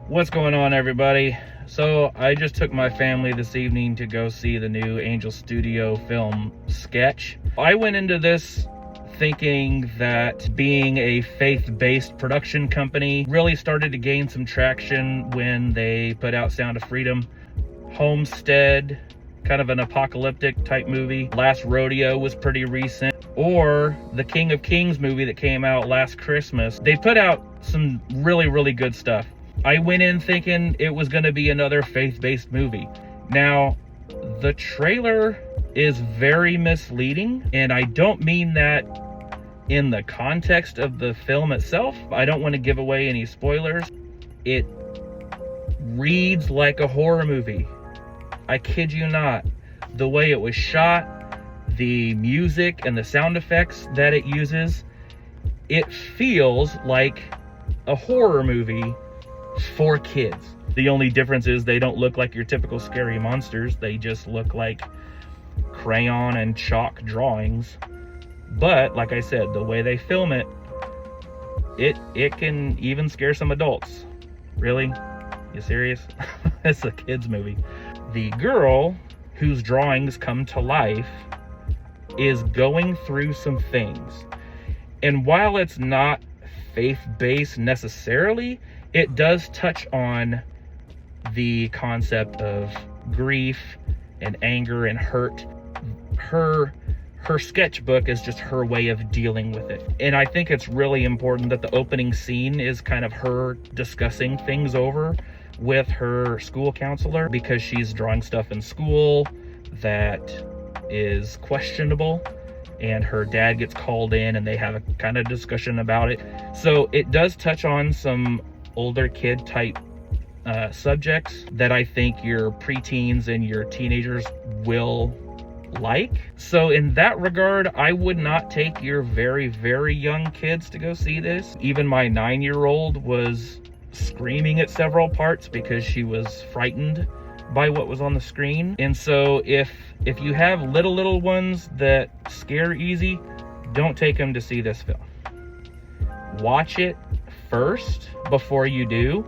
What's going on, everybody? So I just took my family this evening to go see the new Angel Studio film Sketch. I went into this thinking that being a faith-based production company really started to gain some traction when they put out Sound of Freedom. Homestead, kind of an apocalyptic type movie. Last Rodeo was pretty recent. Or the King of Kings movie that came out last Christmas. They put out some really good stuff. I went in thinking it was going to be another faith-based movie. Now, the trailer is very misleading, and I don't mean that in the context of the film itself. I don't want to give away any spoilers. It reads like a horror movie. I kid you not. The way it was shot, the music and the sound effects that it uses, it feels like a horror movie for kids. The only difference is they don't look like your typical scary monsters. They just look like crayon and chalk drawings. But like I said, the way they film it, it can even scare some adults. Really? You serious? It's a kids movie. The girl whose drawings come to life is going through some things. And while it's not faith-based necessarily, it does touch on the concept of grief and anger and hurt. Her sketchbook is just her way of dealing with it. And I think it's really important that the opening scene is kind of her discussing things over with her school counselor, because she's drawing stuff in school that is questionable, and her dad gets called in and they have a kind of discussion about it. So it does touch on some older kid type subjects that I think your preteens and your teenagers will like. So in that regard, I would not take your very young kids to go see this. Even my 9-year-old was screaming at several parts because she was frightened by what was on the screen. And so if you have little ones that scare easy, don't take them to see this film. Watch it first before you do.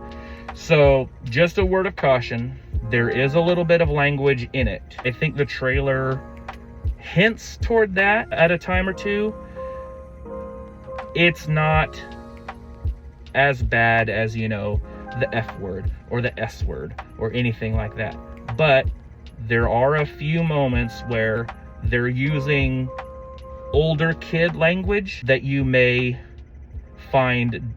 So just a word of caution, there is a little bit of language in it. I think the trailer hints toward that at a time or two. It's not as bad as, you know, the F word or the S word or anything like that. But there are a few moments where they're using older kid language that you may find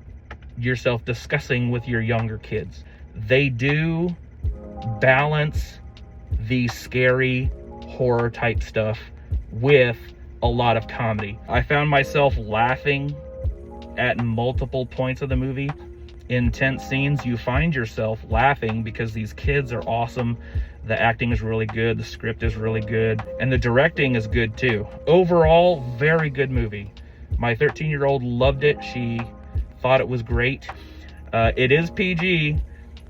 yourself discussing with your younger kids. They do balance the scary horror type stuff with a lot of comedy. I found myself laughing at multiple points of the movie. Intense scenes, you find yourself laughing because these kids are awesome. The acting is really good, the script is really good, and the directing is good too. Overall, very good movie. My 13-year-old loved it. She thought it was great. It is PG,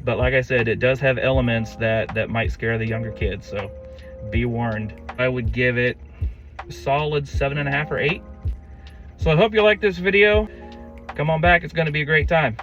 but like I said, it does have elements that might scare the younger kids, so be warned. I would give it a solid 7.5 or 8. So I hope you like this video. Come on back, it's going to be a great time.